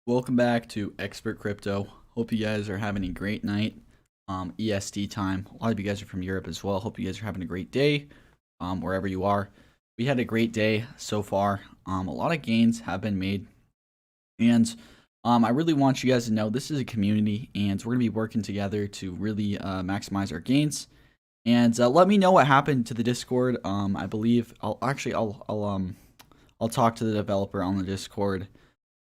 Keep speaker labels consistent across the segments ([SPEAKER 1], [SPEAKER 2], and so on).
[SPEAKER 1] Welcome back to Expert Crypto. Hope you guys are having a great night. EST time. A lot of you guys are from Europe as well. Hope you guys are having a great day wherever you are. We had a great day so far. A lot of gains have been made. And I really want you guys to know this is a community and we're going to be working together to really maximize our gains. And let me know what happened to the Discord. I believe I'll talk to the developer on the Discord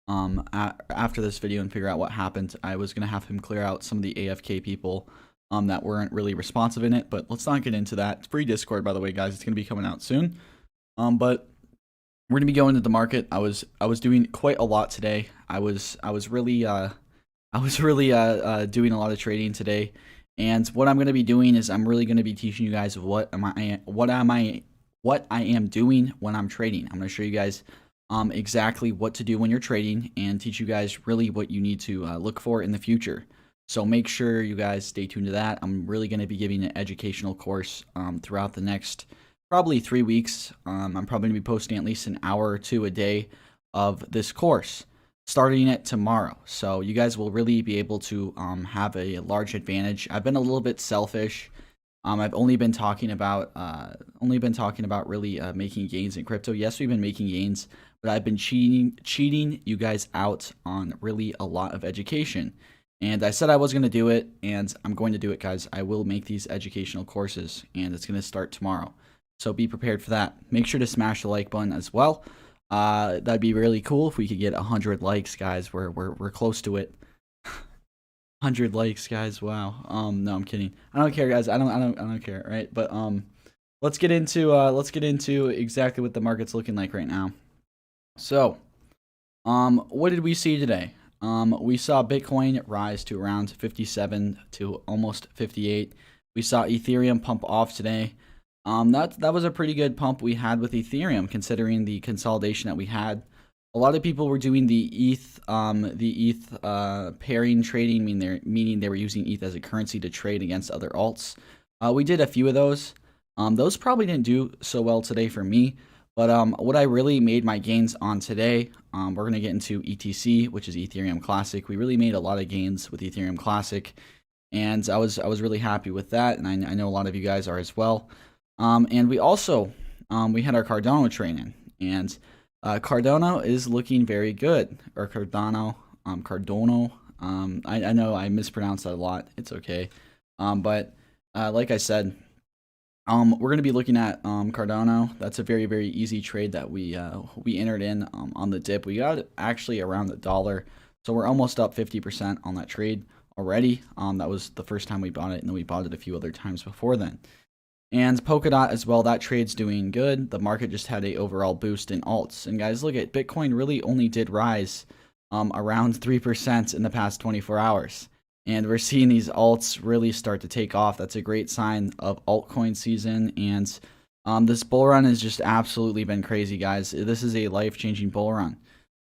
[SPEAKER 1] after this video and figure out what happened. I was going to have him clear out some of the AFK people that weren't really responsive in it, but let's not get into that. It's free Discord, by the way, guys. It's going to be coming out soon. But we're going to be going to the market. I was doing quite a lot today. I was really doing a lot of trading today. And what I'm going to be doing is I'm really going to be teaching you guys what I am doing when I'm trading. I'm going to show you guys exactly what to do when you're trading and teach you guys really what you need to look for in the future. So make sure you guys stay tuned to that. I'm really going to be giving an educational course throughout the next probably 3 weeks. I'm probably going to be posting at least an hour or two a day of this course starting it tomorrow. So you guys will really be able to have a large advantage. I've been a little bit selfish. I've only been talking about really making gains in crypto. Yes, we've been making gains, but I've been cheating you guys out on really a lot of education. And I said I was going to do it, and I'm going to do it, guys. I will make these educational courses, and it's going to start tomorrow. So be prepared for that. Make sure to smash the like button as well. That'd be really cool if we could get 100 likes, guys. We're close to it. 100 likes, guys. Wow. No, I'm kidding. I don't care, guys. I don't care, right? But let's get into exactly what the market's looking like right now. So, what did we see today? We saw Bitcoin rise to around 57 to almost 58. We saw Ethereum pump off today. That was a pretty good pump we had with Ethereum, considering the consolidation that we had. A lot of people were doing the ETH pairing trading, meaning they were using ETH as a currency to trade against other alts. We did a few of those. Those probably didn't do so well today for me. But what I really made my gains on today, we're going to get into ETC, which is Ethereum Classic. We really made a lot of gains with Ethereum Classic, and I was really happy with that, and I know a lot of you guys are as well. And we also we had our Cardano training, and Cardano is looking very good. Or Cardano. I know I mispronounced that a lot. It's okay. But like I said, we're going to be looking at Cardano. That's a very, very easy trade that we entered in on the dip. We got actually around the $1, so we're almost up 50% on that trade already. That was the first time we bought it, and then we bought it a few other times before then. And Polkadot as well, that trade's doing good. The market just had a overall boost in alts. And guys, look at Bitcoin really only did rise around 3% in the past 24 hours. And we're seeing these alts really start to take off. That's a great sign of altcoin season. And this bull run has just absolutely been crazy, guys. This is a life-changing bull run.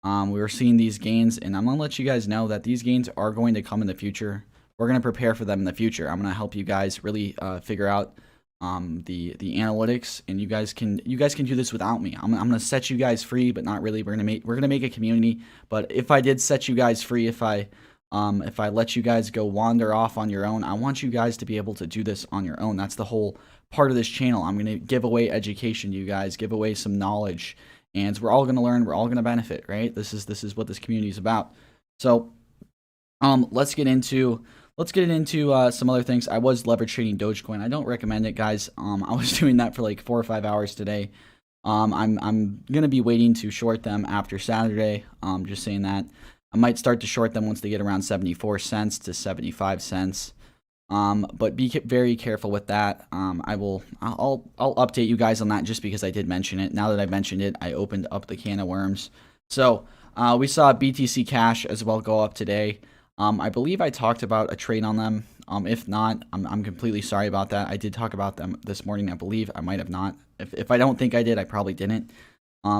[SPEAKER 1] We were seeing these gains, and I'm going to let you guys know that these gains are going to come in the future. We're going to prepare for them in the future. I'm going to help you guys really figure out the analytics, and you guys can do this without me. I'm gonna set you guys free, but not really. We're gonna make a community. But if I did set you guys free, if I let you guys go wander off on your own, I want you guys to be able to do this on your own. That's the whole part of this channel. I'm gonna give away education to you guys, give away some knowledge, and we're all gonna learn. We're all gonna benefit, right? This is what this community is about. So let's get into some other things. I was leverage trading Dogecoin. I don't recommend it, guys. I was doing that for like 4 or 5 hours today. I'm gonna be waiting to short them after Saturday. Just saying that. I might start to short them once they get around 74 cents to 75 cents. But be very careful with that. I'll update you guys on that just because I did mention it. Now that I mentioned it, I opened up the can of worms. So we saw BTC Cash as well go up today. I believe I talked about a trade on them. If not, I'm completely sorry about that. I did talk about them this morning. I believe I might have not. If I don't think I did, I probably didn't.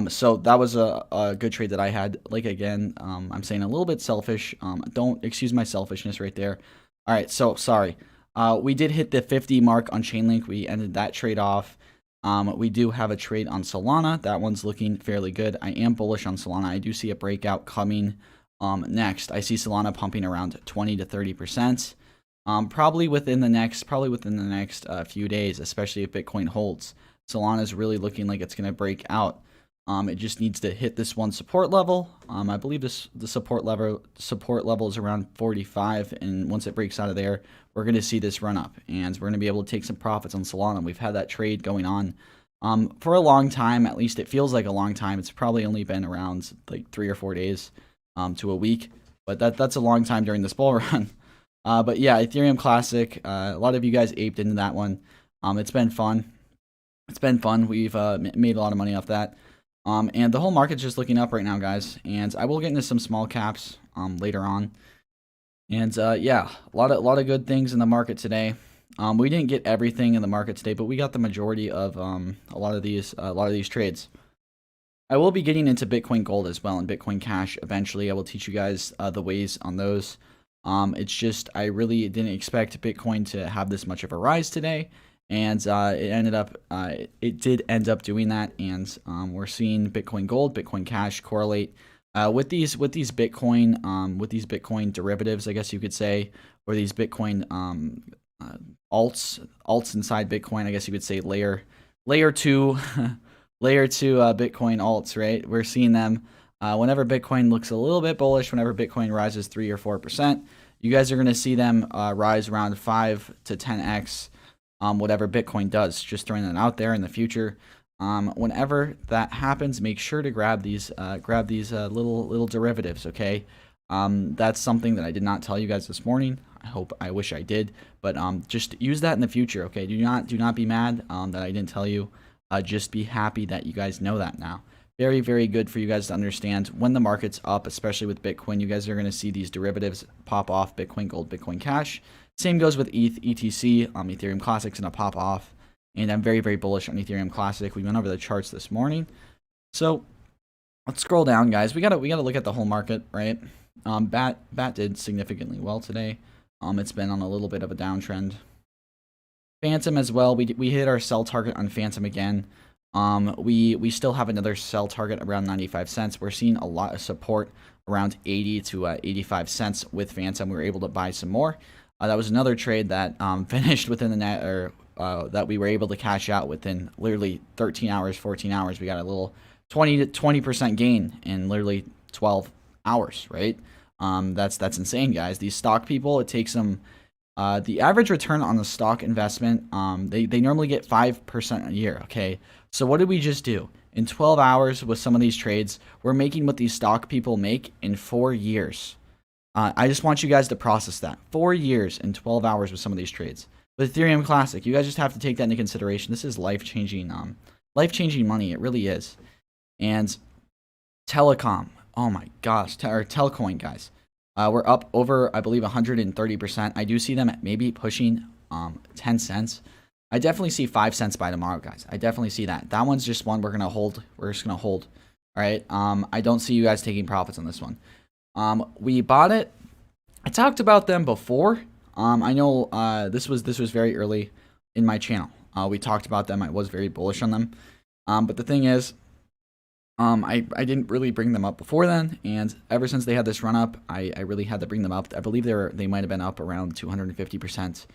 [SPEAKER 1] So that was a good trade that I had. Like, again, I'm saying a little bit selfish. Don't excuse my selfishness right there. All right, so sorry. We did hit the 50 mark on Chainlink. We ended that trade off. We do have a trade on Solana. That one's looking fairly good. I am bullish on Solana. I do see a breakout coming Next, I see Solana pumping around 20 to 30%. Probably within the next few days, especially if Bitcoin holds. Solana is really looking like it's going to break out. It just needs to hit this one support level. I believe the support level is around 45, and once it breaks out of there, we're going to see this run up, and we're going to be able to take some profits on Solana. We've had that trade going on for a long time. At least it feels like a long time. It's probably only been around like 3 or 4 days to a week, but that's a long time during this bull run. But yeah, Ethereum Classic. A lot of you guys aped into that one. It's been fun. We've made a lot of money off that. And the whole market's just looking up right now, guys. And I will get into some small caps later on. And yeah, a lot of good things in the market today. We didn't get everything in the market today, but we got the majority of a lot of these trades. I will be getting into Bitcoin Gold as well and Bitcoin Cash eventually. I will teach you guys the ways on those. It's just I really didn't expect Bitcoin to have this much of a rise today, and it did end up doing that. And we're seeing Bitcoin Gold, Bitcoin Cash correlate with these Bitcoin derivatives, I guess you could say, or these Bitcoin alts inside Bitcoin. I guess you could say layer two layer two Bitcoin alts, right? We're seeing them whenever Bitcoin looks a little bit bullish, whenever Bitcoin rises 3 or 4%, you guys are going to see them rise around 5 to 10x whatever Bitcoin does. Just throwing that out there in the future. Whenever that happens, make sure to grab these little derivatives, okay? That's something that I did not tell you guys this morning. I wish I did, but just use that in the future, okay? Do not be mad that I didn't tell you. Just be happy that you guys know that now. Very, very good for you guys to understand when the market's up, especially with Bitcoin. You guys are going to see these derivatives pop off: Bitcoin Gold, Bitcoin Cash. Same goes with ETH, ETC, Ethereum Classic's going to pop off. And I'm very, very bullish on Ethereum Classic. We went over the charts this morning. So let's scroll down, guys. We gotta look at the whole market, right? BAT did significantly well today. It's been on a little bit of a downtrend. Phantom as well. We hit our sell target on Phantom again. We still have another sell target around 95 cents. We're seeing a lot of support around 80 to 85 cents with Phantom. We were able to buy some more. That was another trade that finished within the net, or that we were able to cash out within literally 13 hours, 14 hours. We got a little 20% gain in literally 12 hours, right? That's insane, guys. These stock people, it takes them the average return on the stock investment, they normally get 5% a year, okay? So what did we just do? In 12 hours with some of these trades, we're making what these stock people make in 4 years. I just want you guys to process that. 4 years in 12 hours with some of these trades. With Ethereum Classic, you guys just have to take that into consideration. This is life-changing money. It really is. And Telecom, oh my gosh, or Telcoin, guys. We're up over, I believe, 130%. I do see them at maybe pushing 10 cents. I definitely see 5 cents by tomorrow, guys. I definitely see that. That one's just one we're going to hold. We're just going to hold. All right. I don't see you guys taking profits on this one. We bought it. I talked about them before. I know this was very early in my channel. We talked about them. I was very bullish on them. But the thing is, I didn't really bring them up before then, and ever since they had this run up, I really had to bring them up. I believe they might have been up around 250%.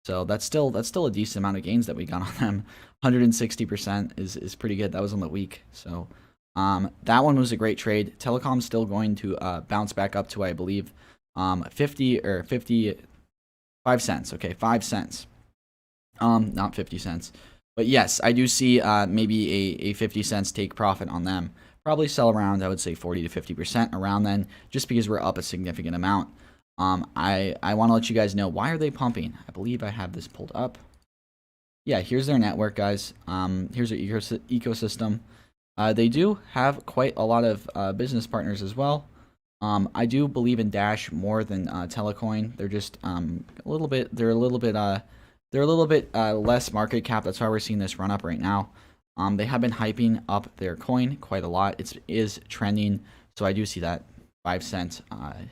[SPEAKER 1] So that's still a decent amount of gains that we got on them. 160% is pretty good. That was on the week. So that one was a great trade. Telecom's still going to bounce back up to, I believe, 55 cents. Okay, 5 cents. Not 50 cents. But yes, I do see maybe a 50 cents take profit on them. Probably sell around, I would say, 40 to 50% around then, just because we're up a significant amount. I want to let you guys know, why are they pumping? I believe I have this pulled up. Yeah, here's their network, guys. Here's their ecosystem. They do have quite a lot of business partners as well. I do believe in Dash more than Telecoin. They're just a little bit less market cap. That's why we're seeing this run up right now. They have been hyping up their coin quite a lot. It is trending, so I do see that 5 cent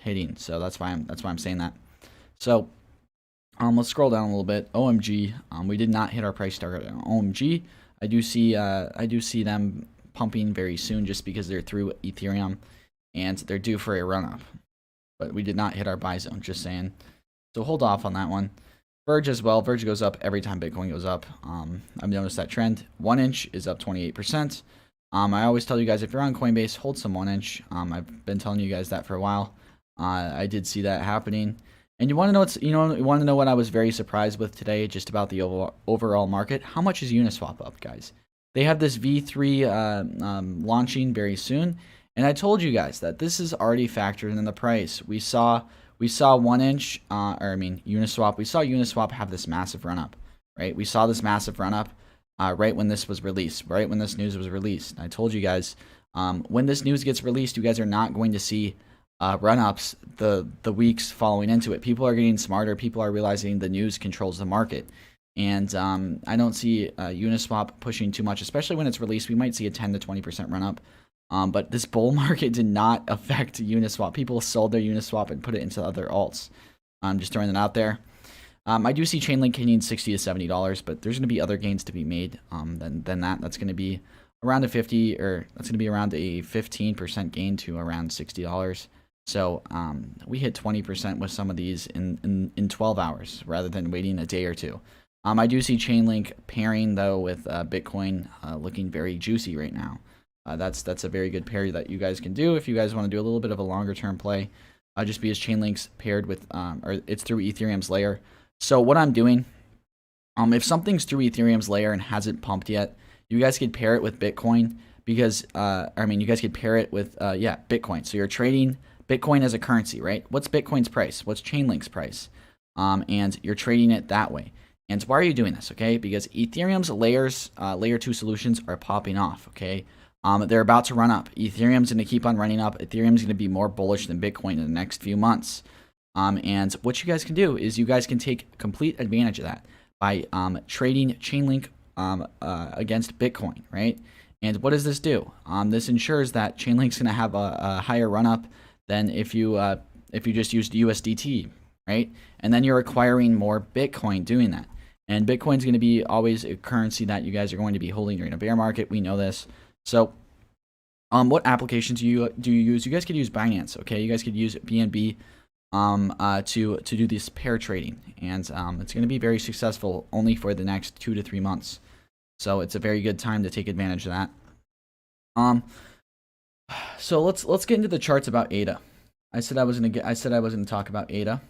[SPEAKER 1] hitting. So that's why I'm saying that. So let's scroll down a little bit. OMG, we did not hit our price target on OMG. I do see them pumping very soon, just because they're through Ethereum and they're due for a run up. but we did not hit our buy zone, just saying. So hold off on that one. Verge as well. Verge goes up every time Bitcoin goes up. I've noticed that trend. 1 inch is up 28%. I always tell you guys, if you're on Coinbase, hold some 1 inch. I've been telling you guys that for a while. I did see that happening. And you want to know you want to know what I was very surprised with today, just about the overall market. How much is Uniswap up, guys? They have this V3 launching very soon, and I told you guys that this is already factored in the price. We saw 1 inch, Uniswap. We saw Uniswap have this massive run up, right? We saw this massive run up right when this was released, right when this news was released. And I told you guys, when this news gets released, you guys are not going to see run-ups the weeks following into it. People are getting smarter. People are realizing the news controls the market. And I don't see Uniswap pushing too much, especially when it's released. We might see a 10 to 20% run-up. But this bull market did not affect Uniswap. People sold their Uniswap and put it into other alts. I'm just throwing that out there. I do see Chainlink hitting $60 to $70, but there's going to be other gains to be made than that. That's going to be around a 50, or that's going to be around a 15% gain to around $60. So we hit 20% with some of these in 12 hours rather than waiting a day or two. I do see Chainlink pairing though with Bitcoin looking very juicy right now. That's a very good pair that you guys can do if you guys want to do a little bit of a longer term play. Just because Chainlink's paired with or it's through Ethereum's layer. So what I'm doing, if something's through Ethereum's layer and hasn't pumped yet, you guys could pair it with Bitcoin because you guys could pair it with Bitcoin. So you're trading Bitcoin as a currency, right? What's Bitcoin's price? What's Chainlink's price? And you're trading it that way. And why are you doing this? Okay, because Ethereum's layer 2 solutions are popping off. Okay, they're about to run up. Ethereum's going to keep on running up. Ethereum's going to be more bullish than Bitcoin in the next few months. And what you guys can do is you guys can take complete advantage of that by trading Chainlink against Bitcoin, right? And what does this do? This ensures that Chainlink's going to have a higher run up than if you just used USDT, right? And then you're acquiring more Bitcoin doing that. And Bitcoin's going to be always a currency that you guys are going to be holding during a bear market. We know this. So what applications do you use? You guys could use Binance, okay? You guys could use BNB to do this pair trading. And it's going to be very successful only for the next 2 to 3 months. So it's a very good time to take advantage of that. So let's get into the charts about ADA. I said I was gonna talk about ADA.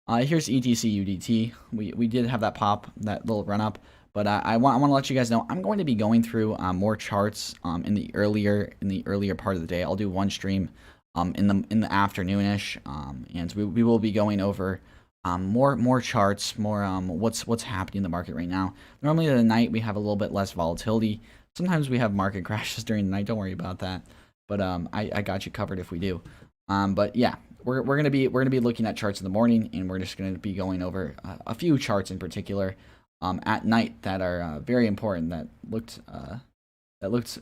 [SPEAKER 1] Here's ETC UDT. We did have that pop, that little run up, but I want to let you guys know I'm going to be going through more charts in the earlier part of the day. I'll do one stream in the afternoonish, and we will be going over more charts, more what's happening in the market right now. Normally in the night we have a little bit less volatility. Sometimes we have market crashes during the night. Don't worry about that. But I got you covered if we do. But yeah, we're gonna be looking at charts in the morning, and we're just gonna be going over a few charts in particular at night that are very important. That looked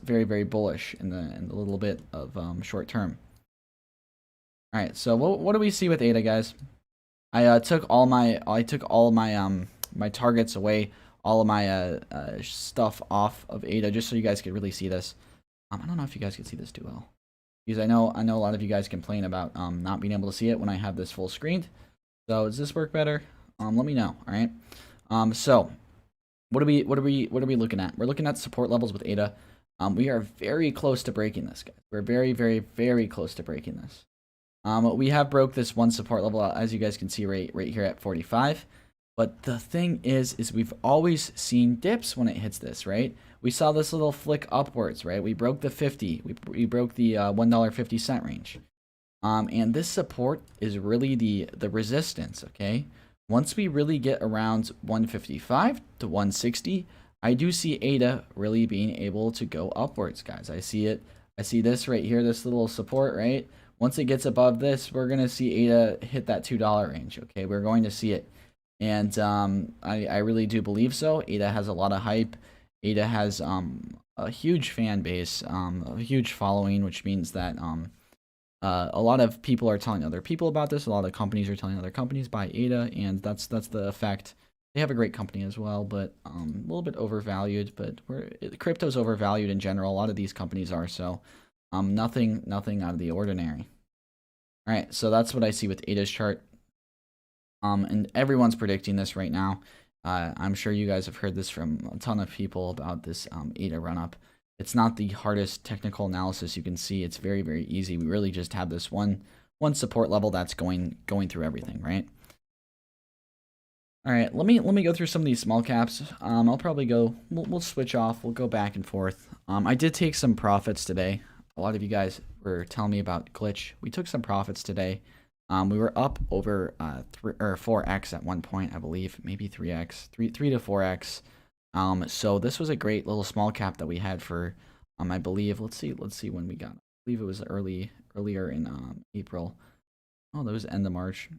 [SPEAKER 1] very, very bullish in the little bit of short term. All right, so what do we see with ADA, guys? I took all my my targets away, all of my stuff off of ADA, just so you guys could really see this. I don't know if you guys can see this too well, because I know a lot of you guys complain about not being able to see it when I have this full screened. So does this work better? Let me know. All right. So what are we looking at? We're looking at support levels with ADA. We are very close to breaking this, guys. We're very, very, very close to breaking this. We have broke this one support level, as you guys can see right here at 45. But the thing is we've always seen dips when it hits this, right? We saw this little flick upwards, right? We broke the 50. We broke the $1.50 range. And this support is really the resistance, okay? Once we really get around 155 to 160, I do see ADA really being able to go upwards, guys. I see it. I see this right here, this little support, right? Once it gets above this, we're going to see ADA hit that $2 range, okay? We're going to see it. And I really do believe so. ADA has a lot of hype. ADA has a huge fan base, a huge following, which means that a lot of people are telling other people about this. A lot of companies are telling other companies buy ADA, and that's the effect. They have a great company as well, but a little bit overvalued. But crypto's overvalued in general. A lot of these companies are, so nothing out of the ordinary. All right, so that's what I see with ADA's chart. And everyone's predicting this right now. I'm sure you guys have heard this from a ton of people about this ADA run up. It's not the hardest technical analysis you can see. It's very, very easy. We really just have this one support level that's going through everything, right? All right, let me go through some of these small caps. I'll probably go. We'll switch off. We'll go back and forth. I did take some profits today. A lot of you guys were telling me about Glitch. We took some profits today. We were up over 4x at one point, I believe, maybe 3x, 3 to 4x. So this was a great little small cap that we had for, I believe. Let's see when we got it. I believe it was earlier in April. Oh, that was end of March.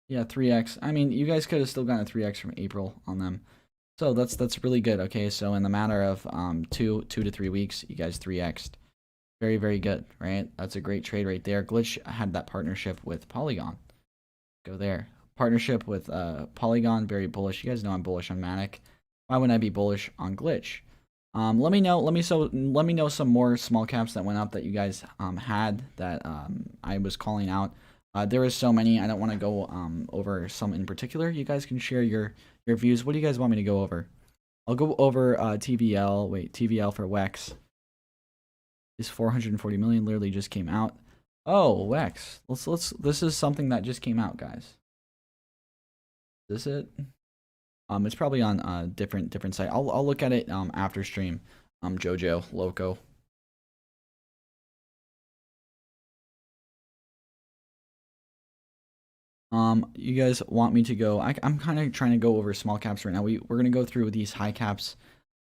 [SPEAKER 1] Yeah, 3x. I mean, you guys could have still gotten a 3x from April on them. So that's really good. Okay, so in the matter of 2 to 3 weeks, you guys 3x'd. Very, very good, right? That's a great trade right there. Glitch had that partnership with Polygon. Go there. Partnership with Polygon, very bullish. You guys know I'm bullish on Matic. Why wouldn't I be bullish on Glitch? Let me know some more small caps that went up that you guys had that I was calling out. There is so many. I don't want to go over some in particular. You guys can share your views. What do you guys want me to go over? I'll go over TVL. Wait, TVL for WEX. This 440 million literally just came out. Oh, WEX. This is something that just came out, guys. Is this it? It's probably on different site. I'll look at it after stream. Jojo Loco. You guys want me to go? I'm kind of trying to go over small caps right now. We're gonna go through these high caps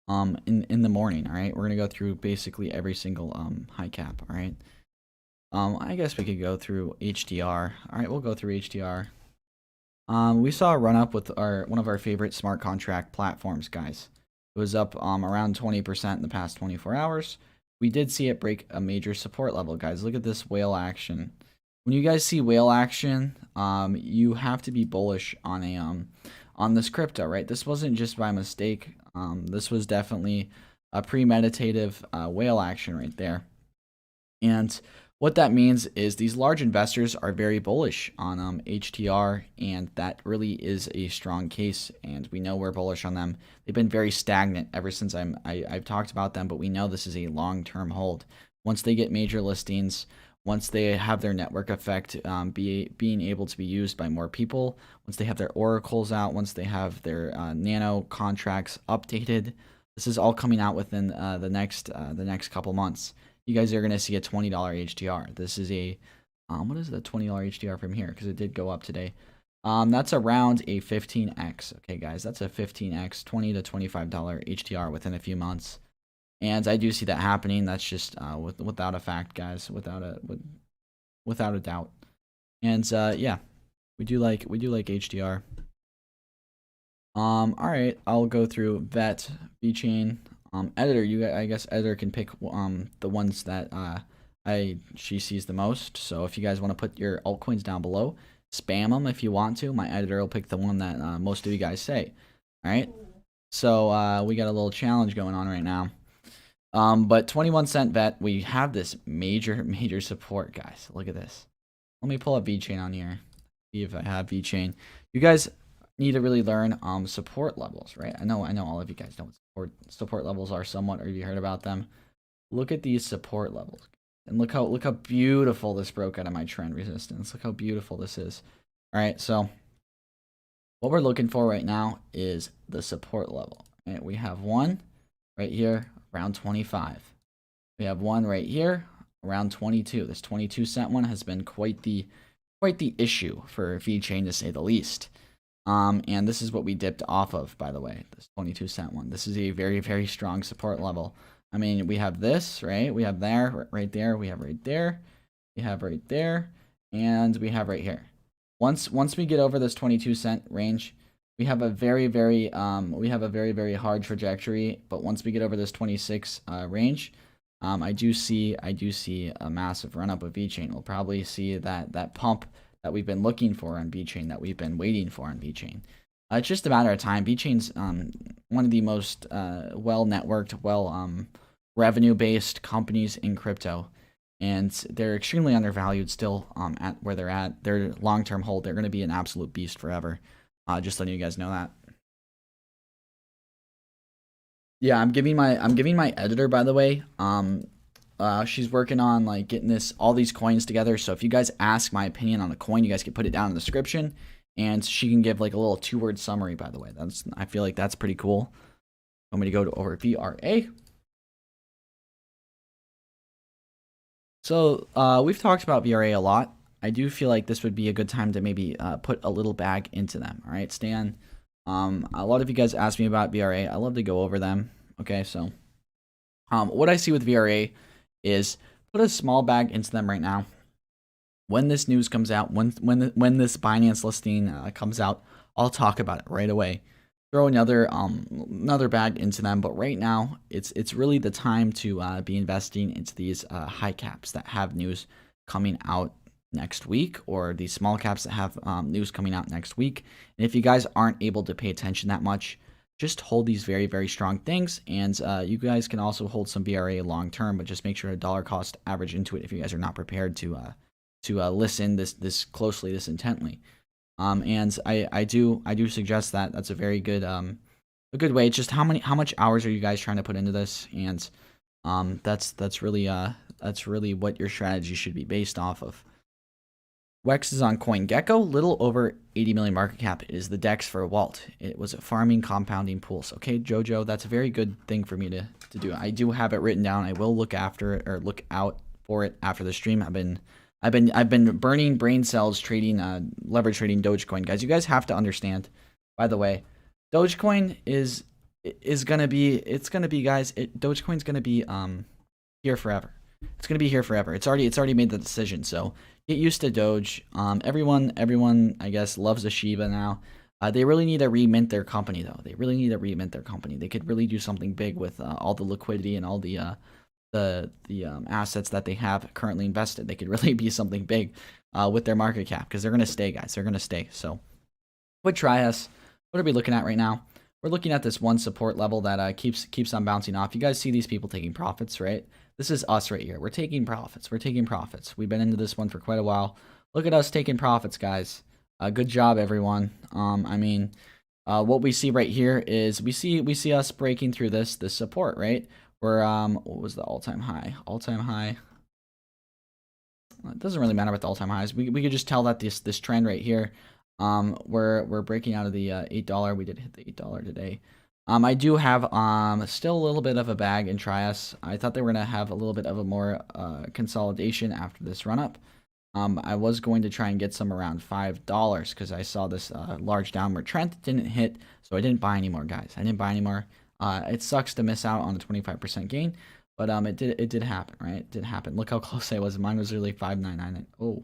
[SPEAKER 1] in the morning. All right, we're gonna go through basically every single high cap. All right. I guess we could go through HDR. All right, we'll go through HDR. We saw a run up with one of our favorite smart contract platforms, guys. It was up around 20% in the past 24 hours. We did see it break a major support level, guys. Look at this whale action. When you guys see whale action, you have to be bullish on a on this crypto, right? This wasn't just by mistake. This was definitely a premeditative whale action right there. And what that means is these large investors are very bullish on HTR, and that really is a strong case, and we know we're bullish on them. They've been very stagnant ever since I've talked about them, but we know this is a long-term hold. Once they get major listings, once they have their network effect being able to be used by more people, once they have their oracles out, once they have their nano contracts updated, this is all coming out within the next couple months. You guys are going to see a $20 HDR. This is a, what is the $20 HDR from here? Because it did go up today. That's around a 15x. Okay, guys, that's a 15x, $20 to $25 HDR within a few months. And I do see that happening. That's just without a fact, guys, without a doubt. And yeah, we do like HDR. All right, I'll go through vet, VeChain. Editor, I guess editor can pick the ones that she sees the most. So if you guys want to put your altcoins down below, spam them if you want to. My editor will pick the one that most of you guys say. All right. So we got a little challenge going on right now. But 21-cent vet, we have this major support, guys. Look at this. Let me pull up VeChain on here. See if I have VeChain. You guys need to really learn support levels, right? I know all of you guys know what support levels are somewhat, or have you heard about them? Look at these support levels, and look how beautiful this broke out of my trend resistance. Look how beautiful this is. All right, so what we're looking for right now is the support level. Right? We have one right here around 25. We have one right here around 22. This 22-cent one has been quite the issue for VeChain, to say the least. And this is what we dipped off of, by the way, this 22-cent one. This is a very strong support level. I mean, we have this, right? We have there, right there. We have right there. We have right there. And we have right here. Once we get over this 22-cent range, we have a very hard trajectory. But once we get over this 26 range, I do see a massive run up of VeChain. We'll probably see that pump that we've been looking for on VeChain, that we've been waiting for on VeChain. It's just a matter of time. VeChain's one of the most well-networked, revenue-based companies in crypto. and they're extremely undervalued still at where they're at. Their long-term hold, they're going to be an absolute beast forever. Just letting you guys know that. Yeah, I'm giving my editor, by the way. She's working on like getting all these coins together. So if you guys ask my opinion on a coin, you guys can put it down in the description, and she can give like a little 2-word summary. By the way, I feel like that's pretty cool. I'm gonna go to over VRA. So we've talked about VRA a lot. I do feel like this would be a good time to maybe put a little bag into them. All right, Stan. A lot of you guys asked me about VRA. I love to go over them. Okay, so what I see with VRA is put a small bag into them right now. When this news comes out, when this Binance listing comes out, I'll talk about it right away. Throw another bag into them, but right now it's really the time to be investing into these high caps that have news coming out next week, or these small caps that have news coming out next week. And if you guys aren't able to pay attention that much, just hold these very, very strong things. And you guys can also hold some VRA long term, but just make sure to dollar cost average into it if you guys are not prepared to listen this closely, this intently. And I do suggest that. That's a very good a good way. It's just how much hours are you guys trying to put into this, and that's really what your strategy should be based off of. Wex is on CoinGecko, little over 80 million market cap. It is the DEX for Walt. It was farming compounding pools. Okay, Jojo, that's a very good thing for me to do. I do have it written down. I will look after it, or look out for it after the stream. I've been burning brain cells trading leverage trading Dogecoin, guys. You guys have to understand. By the way, Dogecoin is gonna be guys. Dogecoin's gonna be here forever. It's gonna be here forever. It's already made the decision. So get used to Doge. Everyone I guess loves a Shiba now. They really need to remint their company though. They really need to remint their company. They could really do something big with all the liquidity and all the assets that they have currently invested. They could really be something big with their market cap, because they're gonna stay, guys. They're gonna stay. So would try us. What are we looking at right now? We're looking at this one support level that keeps on bouncing off. You guys see these people taking profits, right? This is us right here. We're taking profits. We're taking profits. We've been into this one for quite a while. Look at us taking profits, guys. Good job, everyone. I mean, what we see right here is we see us breaking through this support, right? We're what was the all-time high? All-time high. It doesn't really matter what the all-time high is. We could just tell that this trend right here, we're breaking out of the $8. We did hit the $8 today. I do have still a little bit of a bag in Trias. I thought they were gonna have a little bit of a more consolidation after this run up. I was going to try and get some around $5 because I saw this large downward trend. It didn't hit, so I didn't buy anymore, guys. I didn't buy anymore. It sucks to miss out on a 25% gain, but it did happen, right? It did happen. Look how close I was. Mine was really 599. Oh,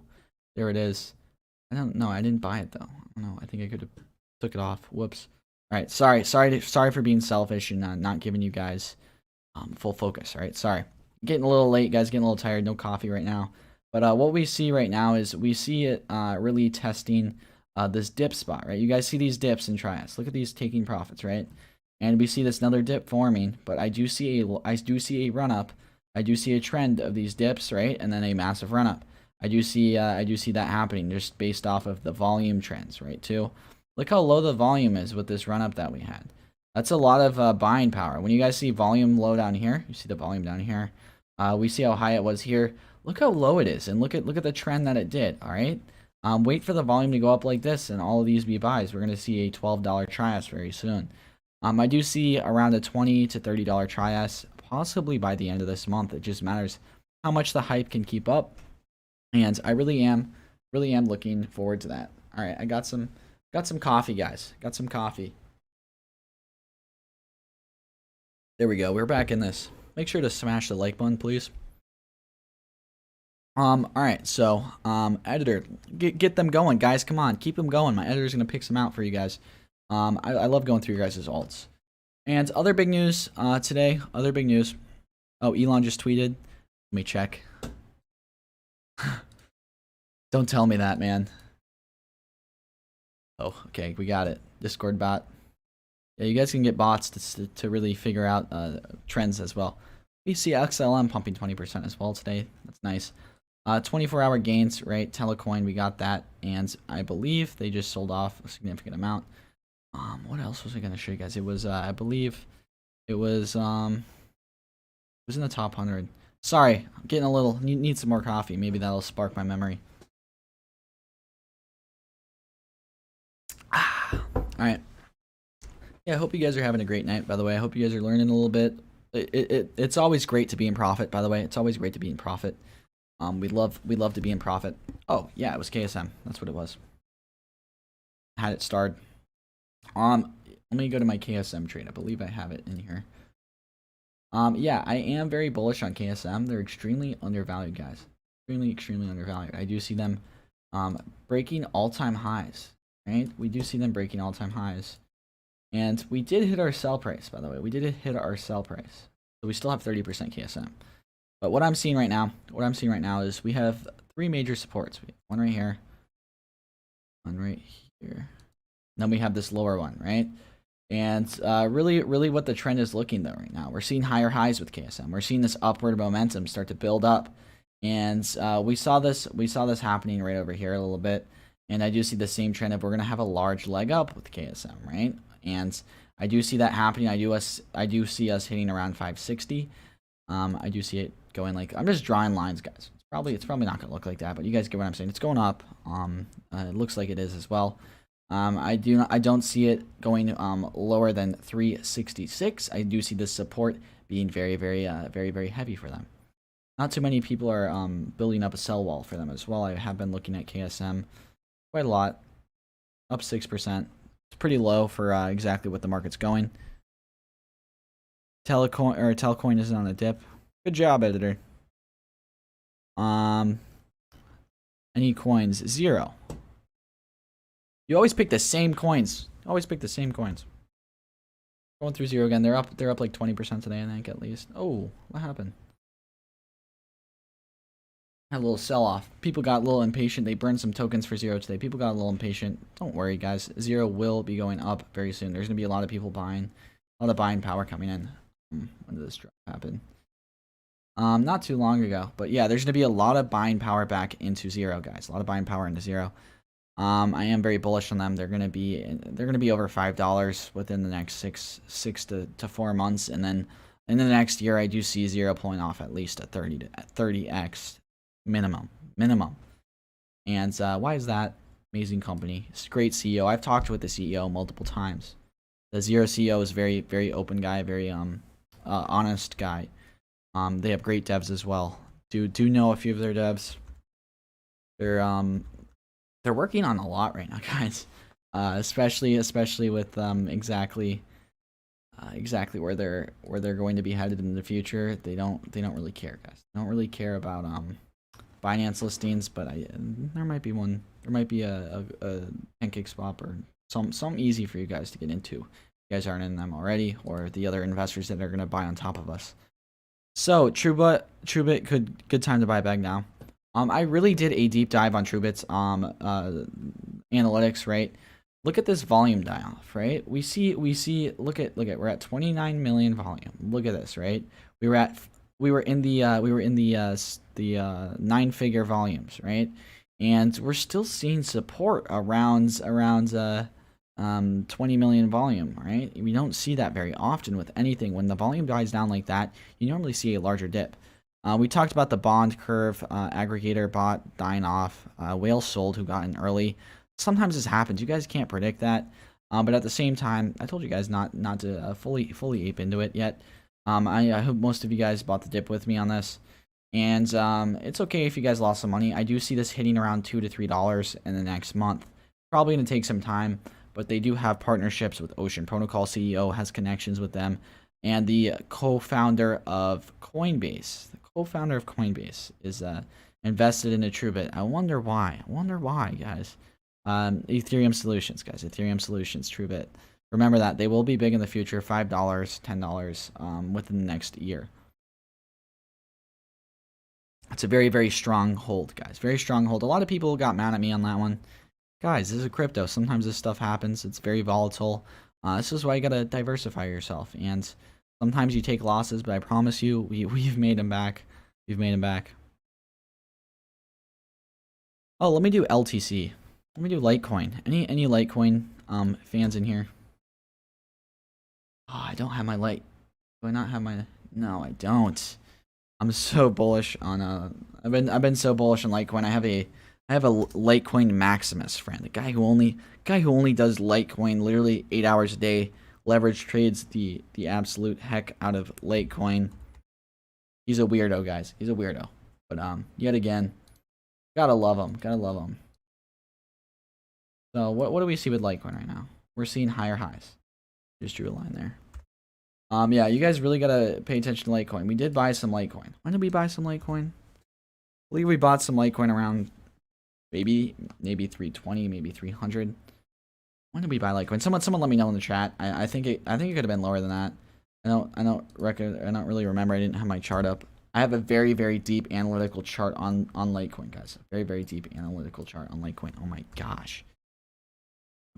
[SPEAKER 1] there it is. I don't know. I didn't buy it though. No, I think I could have took it off. Whoops. All right, sorry for being selfish and not giving you guys full focus. All right, sorry. Getting a little late, guys. Getting a little tired. No coffee right now. But what we see right now is we see it really testing this dip spot, right? You guys see these dips in Trias. Look at these taking profits, right? And we see this another dip forming, but I do see a run up. I do see a trend of these dips, right? And then a massive run up. I do see that happening just based off of the volume trends, right? Too. Look how low the volume is with this run up that we had. That's a lot of buying power. When you guys see volume low down here, you see the volume down here. We see how high it was here. Look how low it is, and look at the trend that it did. All right. Wait for the volume to go up like this, and all of these be buys. We're gonna see a $12 Trias very soon. I do see around a $20 to $30 Trias, possibly by the end of this month. It just matters how much the hype can keep up, and I really am looking forward to that. All right, I got some coffee, guys. Got some coffee. There we go. We're back in this. Make sure to smash the like button, please. All right. So, editor, get them going, guys. Come on, keep them going. My editor's gonna pick some out for you guys. I love going through your guys' alts. And other big news today. Other big news. Oh, Elon just tweeted. Let me check. Don't tell me that, man. Oh, okay, we got it. Discord bot. Yeah, you guys can get bots to really figure out trends as well. We see XLM pumping 20% as well today. That's nice. 24-hour gains, right? Telecoin, we got that, and I believe they just sold off a significant amount. What else was I gonna show you guys? It was, I believe, it was in the top 100. Sorry, I'm getting a little need some more coffee. Maybe that'll spark my memory. All right. Yeah, I hope you guys are having a great night. By the way, I hope you guys are learning a little bit. It's always great to be in profit. By the way, it's always great to be in profit. We love to be in profit. Oh yeah, it was KSM. That's what it was. Had it starred. Let me go to my KSM trade. I believe I have it in here. Yeah, I am very bullish on KSM. They're extremely undervalued, guys. Extremely undervalued. I do see them breaking all-time highs. Right? We do see them breaking all-time highs. And we did hit our sell price, by the way. We did hit our sell price. So we still have 30% KSM. But what I'm seeing right now, is we have 3 major supports. We have one right here, one right here. Then we have this lower one, right? And really what the trend is looking though right now. We're seeing higher highs with KSM. We're seeing this upward momentum start to build up. And we saw this happening right over here a little bit. And I do see the same trend of we're going to have a large leg up with KSM, right? And I do see that happening. I do see us hitting around 560. I do see it going like, I'm just drawing lines, guys. It's probably not going to look like that, but you guys get what I'm saying. It's going up. It looks like it is as well. I don't see it going lower than 366. I do see this support being very heavy for them. Not too many people are building up a sell wall for them as well. I have been looking at KSM quite a lot, up 6%. It's pretty low for exactly what the market's going. Telcoin is on a dip. Good job, editor. Any coins? 0. You always pick the same coins. Going through 0 again. They're up like 20% today, I think, at least. Oh, what happened? Had a little sell-off. People got a little impatient. They burned some tokens for 0 today. People got a little impatient. Don't worry, guys. 0 will be going up very soon. There's going to be a lot of people buying. A lot of buying power coming in. When did this drop happen? Not too long ago. But yeah, there's going to be a lot of buying power back into 0, guys. A lot of buying power into 0. I am very bullish on them. They're going to be over $5 within the next six to 4 months, and then in the next year, I do see 0 pulling off at least at 30x minimum. And why is that? Amazing company. It's a great CEO. I've talked with the CEO multiple times. The 0 CEO is very open guy, very honest guy. They have great devs as well. Do know a few of their devs. They're working on a lot right now, guys. Especially with exactly where they're going to be headed in the future. They don't really care, guys. They don't really care about Binance listings, but there might be one. There might be a pancake swap or some easy for you guys to get into. If you guys aren't in them already, or the other investors that are gonna buy on top of us. So TrueBit, good time to buy back now. I really did a deep dive on TrueBit's analytics, right? Look at this volume die-off, right? We see look at we're at 29 million volume. Look at this, right? We were in the 9-figure volumes, right? And we're still seeing support around 20 million volume, right? We don't see that very often with anything. When the volume dies down like that, you normally see a larger dip. We talked about the bond curve, aggregator bot dying off, whale sold who got in early. Sometimes this happens. You guys can't predict that. But at the same time, I told you guys not to fully ape into it yet. I hope most of you guys bought the dip with me on this. And it's okay if you guys lost some money. I do see this hitting around $2 to $3 in the next month. Probably going to take some time, but they do have partnerships with Ocean Protocol. CEO has connections with them. And the co-founder of Coinbase, is invested in a TrueBit. I wonder why. Guys. Ethereum Solutions, guys. Ethereum Solutions, TrueBit. Remember that. They will be big in the future. $5, $10 within the next year. It's a very strong hold, guys. Very strong hold. A lot of people got mad at me on that one. Guys, this is a crypto. Sometimes this stuff happens. It's very volatile. This is why you got to diversify yourself. And Sometimes you take losses, but I promise you, we've made them back. We've made them back. Oh, let me do LTC. Let me do Litecoin. Any Litecoin fans in here? Oh, I don't have my light. Do I not have my? No, I don't. I'm so bullish on I've been so bullish on Litecoin. I have a Litecoin Maximus friend, the guy who only does Litecoin literally 8 hours a day. Leverage trades the absolute heck out of Litecoin. He's a weirdo, guys. He's a weirdo. But yet again, gotta love him. Gotta love him. So what do we see with Litecoin right now? We're seeing higher highs. Just drew a line there. Yeah, you guys really gotta pay attention to Litecoin. We did buy some Litecoin. When did we buy some Litecoin? I believe we bought some Litecoin around maybe 320, maybe 300. When did we buy Litecoin? Someone let me know in the chat. I think it could have been lower than that. I don't really remember. I didn't have my chart up. I have a very, very deep analytical chart on Litecoin, guys. Very, very deep analytical chart on Litecoin. Oh my gosh.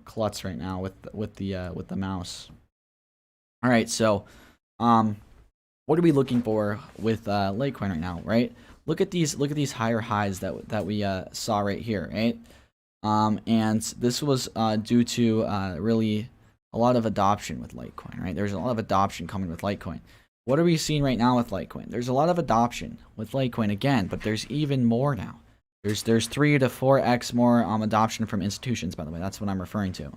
[SPEAKER 1] Klutz right now with the mouse. All right, so what are we looking for with Litecoin right now, right? Look at these higher highs that we saw right here, right? And this was due to really a lot of adoption with Litecoin, right? There's a lot of adoption coming with Litecoin. What are we seeing right now with Litecoin? There's a lot of adoption with Litecoin again, but there's even more now. There's 3 to 4x more adoption from institutions, by the way. That's what I'm referring to.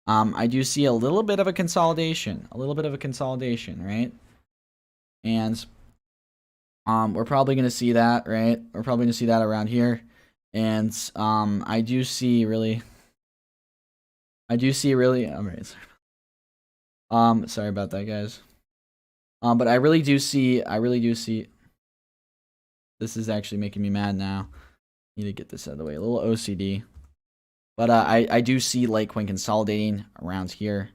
[SPEAKER 1] I do see a little bit of a consolidation, right? And we're probably going to see that, right? We're probably going to see that around here. And I do see really, all right, sorry about that, guys. But I really do see, this is actually making me mad now. Need to get this out of the way, a little OCD. But I do see Litecoin consolidating around here.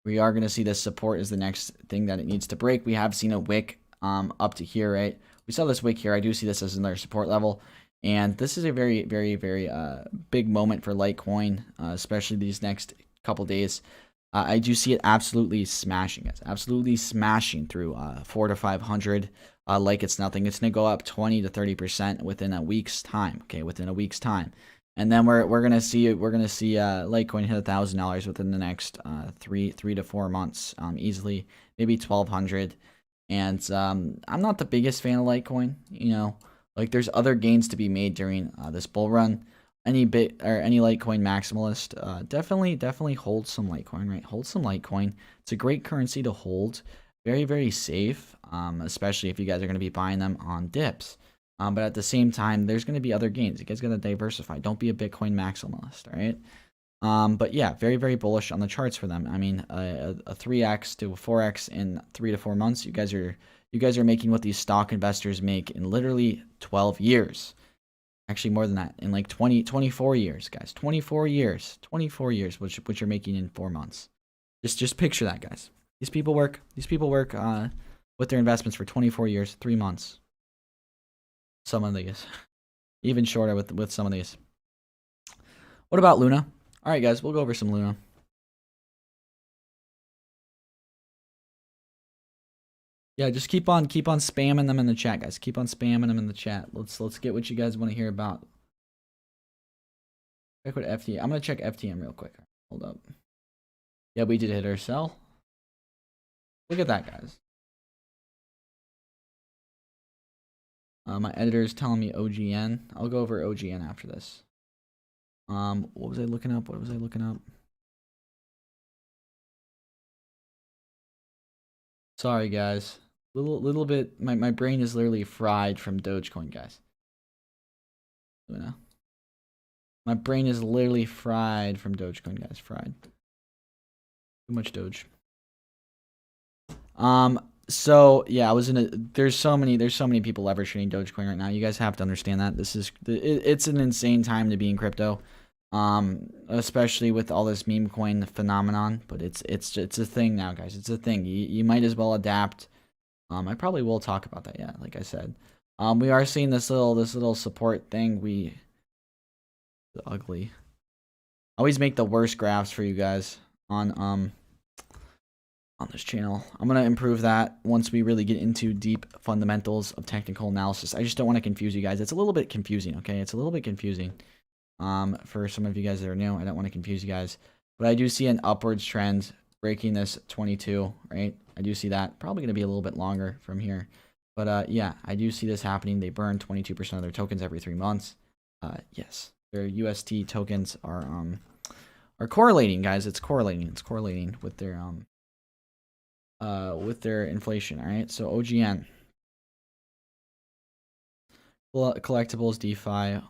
[SPEAKER 1] We are going to see this support is the next thing that it needs to break. We have seen a wick up to here, right? We saw this wick here. I do see this as another support level. And this is a very, very, very big moment for Litecoin, especially these next couple days. I do see it absolutely smashing, guys. Absolutely smashing through 400 to 500 like it's nothing. It's going to go up 20 to 30% within a week's time, okay? Within a week's time. And then we're gonna see Litecoin hit $1,000 within the next three to 4 months, easily, maybe 1,200. And I'm not the biggest fan of Litecoin, you know, like there's other gains to be made during this bull run. Any Litecoin maximalist, definitely hold some Litecoin, right? Hold some Litecoin. It's a great currency to hold, very, very safe, especially if you guys are gonna be buying them on dips. But at the same time, there's going to be other gains. You guys got to diversify. Don't be a Bitcoin maximalist, all right? But yeah, very, very bullish on the charts for them. I mean, a 3x to a 4x in 3 to 4 months. You guys are making what these stock investors make in literally 12 years. Actually, more than that, in like 24 years, guys. 24 years, which you're making in 4 months. Just picture that, guys. These people work with their investments for 24 years, 3 months. Some of these, even shorter with some of these. What about Luna? All right, guys, we'll go over some Luna. Yeah, just keep on spamming them in the chat, guys. Keep on spamming them in the chat. Let's get what you guys want to hear about. Check what FTM. I'm gonna check FTM real quick. Hold up. Yeah, we did hit our sell. Look at that, guys. My editor is telling me OGN. I'll go over OGN after this. What was I looking up? Sorry, guys. Little bit. My brain is literally fried from Dogecoin, guys. Luna. My brain is literally fried from Dogecoin, guys. Fried. Too much Doge. So yeah, there's so many people leverage trading Dogecoin right now. You guys have to understand that it's an insane time to be in crypto, especially with all this meme coin phenomenon. But it's a thing now, guys. It's a thing. You might as well adapt. I probably will talk about that. Yeah, like I said, we are seeing this little support thing. Ugly. I always make the worst graphs for you guys on on this channel. I'm going to improve that once we really get into deep fundamentals of technical analysis. I just don't want to confuse you guys. It's a little bit confusing, okay? It's a little bit confusing for some of you guys that are new. I don't want to confuse you guys. But I do see an upwards trend breaking this 22, right? I do see that. Probably going to be a little bit longer from here. But yeah, I do see this happening. They burn 22% of their tokens every 3 months. Yes, their UST tokens are correlating, guys. It's correlating. It's correlating with their inflation. All right, so OGN, collectibles, DeFi,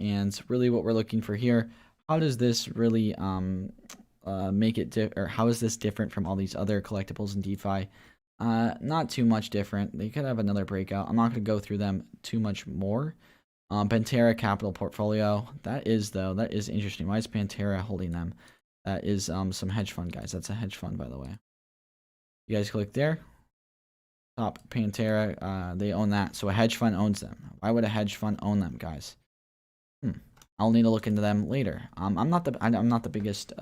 [SPEAKER 1] and really what we're looking for here. How does this really make it or how is this different from all these other collectibles in DeFi? Not too much different. They could have another breakout. I'm not going to go through them too much more. Pantera Capital Portfolio. That is interesting. Why is Pantera holding them? That is some hedge fund, guys. That's a hedge fund, by the way. You guys click there. Top Pantera. They own that. So a hedge fund owns them. Why would a hedge fund own them, guys? I'll need to look into them later. I'm not the biggest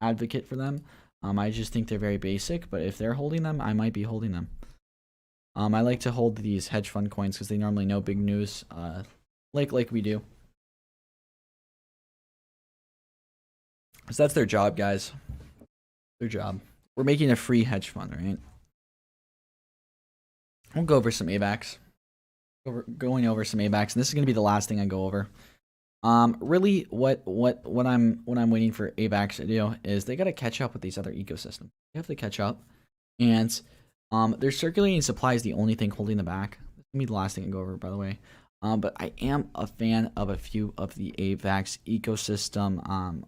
[SPEAKER 1] advocate for them. I just think they're very basic. But if they're holding them, I might be holding them. I like to hold these hedge fund coins because they normally know big news. Like we do. So that's their job, guys. Their job. We're making a free hedge fund, right? We'll go over some AVAX. Going over some AVAX, and this is gonna be the last thing I go over. Really, what I'm waiting for AVAX to do is they gotta catch up with these other ecosystems. They have to catch up, and their circulating supply is the only thing holding them back. This is gonna be the last thing I go over, by the way. But I am a fan of a few of the AVAX ecosystem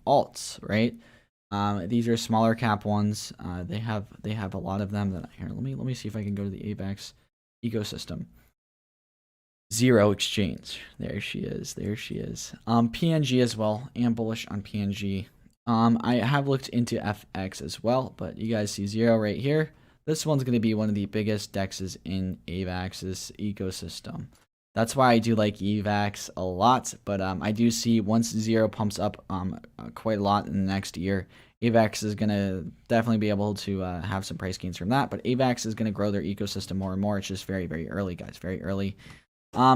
[SPEAKER 1] alts, right? These are smaller cap ones. They have a lot of them. That here, let me see if I can go to the AVAX ecosystem. Zero Exchange. There she is. There she is. PNG as well. Am bullish on PNG. I have looked into FX as well, but you guys see Zero right here. This one's going to be one of the biggest dexes in AVAX's ecosystem. That's why I do like AVAX a lot, but I do see once Zero pumps up quite a lot in the next year, AVAX is going to definitely be able to have some price gains from that, but AVAX is going to grow their ecosystem more and more. It's just very, very early, guys, very early.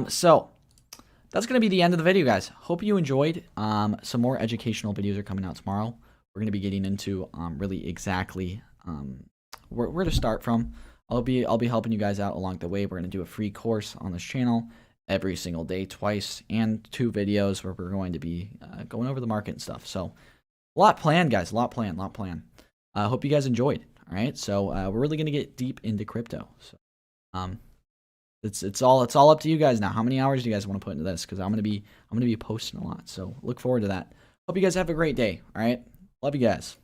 [SPEAKER 1] So that's going to be the end of the video, guys. Hope you enjoyed. Some more educational videos are coming out tomorrow. We're going to be getting into really exactly where to start from. I'll be helping you guys out along the way. We're going to do a free course on this channel every single day, twice, and 2 videos where we're going to be going over the market and stuff. So a lot planned, guys. A lot planned. Hope you guys enjoyed. All right. So we're really going to get deep into crypto. So it's all up to you guys now. How many hours do you guys want to put into this? Because I'm gonna be posting a lot. So look forward to that. Hope you guys have a great day. All right. Love you guys.